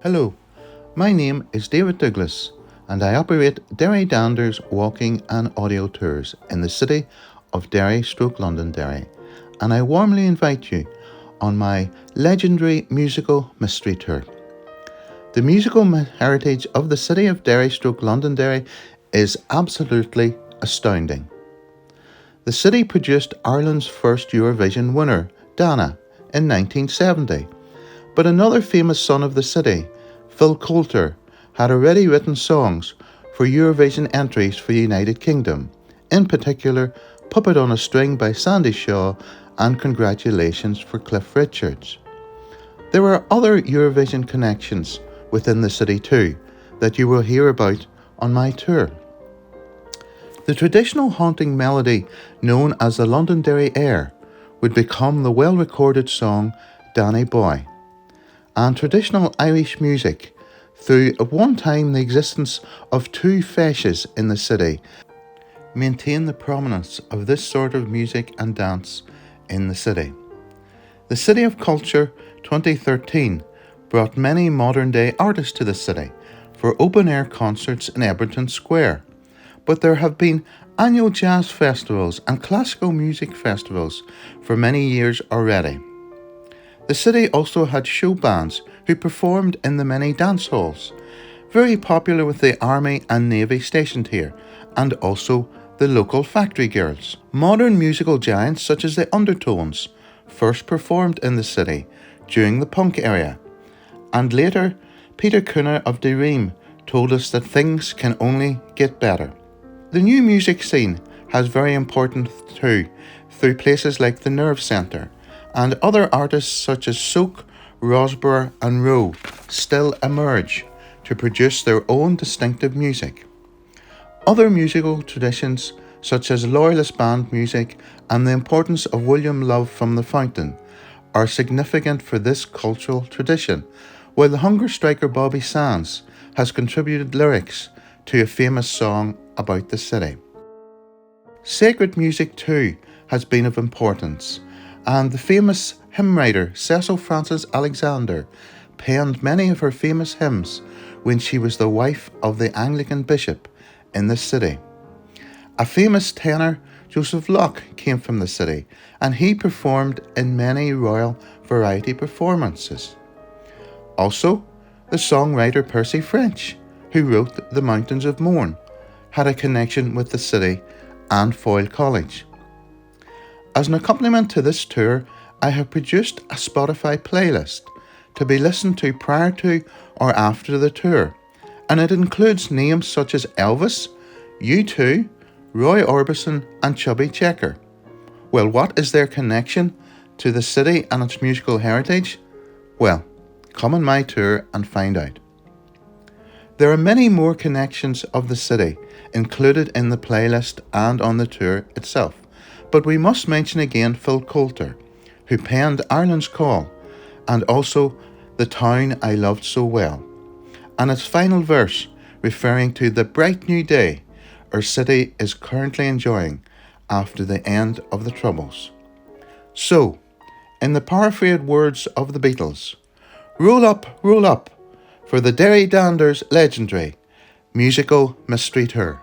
Hello, my name is David Douglas and I operate Derry Dander's walking and audio tours in the city of Derry Londonderry, and I warmly invite you on my Legendary musical mystery tour. The musical heritage of the city of Derry Londonderry is absolutely astounding. The city produced Ireland's first Eurovision winner, Dander, in 1970, but another famous son of the city, Phil Coulter, had already written songs for Eurovision entries for the United Kingdom, in particular Puppet on a String by Sandy Shaw and Congratulations for Cliff Richards. There are other Eurovision connections within the city too that you will hear about on my tour. The traditional haunting melody known as the Londonderry air would become the well-recorded song Danny Boy, and traditional Irish music through at one time the existence of two feises in the city maintain the prominence of this sort of music and dance in the city. The City of Culture 2013 brought many modern-day artists to the city for open-air concerts in Edmonton Square, but there have been annual jazz festivals and classical music festivals for many years already. The city also had show bands who performed in the many dance halls, very popular with the Army and Navy stationed here, and also the local factory girls. Modern musical giants such as the Undertones first performed in the city during the punk era, and later Peter Cunha of Derry told us that things can only get better. The new music scene has very important too, through places like the Nerve Centre, and other artists such as Soak, Rosborough and Rowe still emerge to produce their own distinctive music. Other musical traditions such as Loyalist band music and the importance of William Love from the Fountain are significant for this cultural tradition, while the hunger striker Bobby Sands has contributed lyrics to a famous song about the city. Sacred music too has been of importance, and the famous hymn writer Cecil Frances Alexander penned many of her famous hymns when she was the wife of the Anglican bishop in the city. A famous tenor, Joseph Locke, came from the city, and he performed in many royal variety performances. Also, the songwriter Percy French, who wrote The Mountains of Mourne, had a connection with the city and Foyle College. As an accompaniment to this tour, I have produced a Spotify playlist to be listened to prior to or after the tour, and it includes names such as Elvis, U2, Roy Orbison and Chubby Checker. Well, what is their connection to the city and its musical heritage? Well, come on my tour and find out. There are many more connections of the city included in the playlist and on the tour itself, but we must mention again Phil Coulter, who penned Ireland's Call and also The Town I Loved So Well, and its final verse referring to the bright new day our city is currently enjoying after the end of the Troubles. So, in the paraphrased words of the Beatles, roll up for the Derry Dander's Legendary musical mystery tour.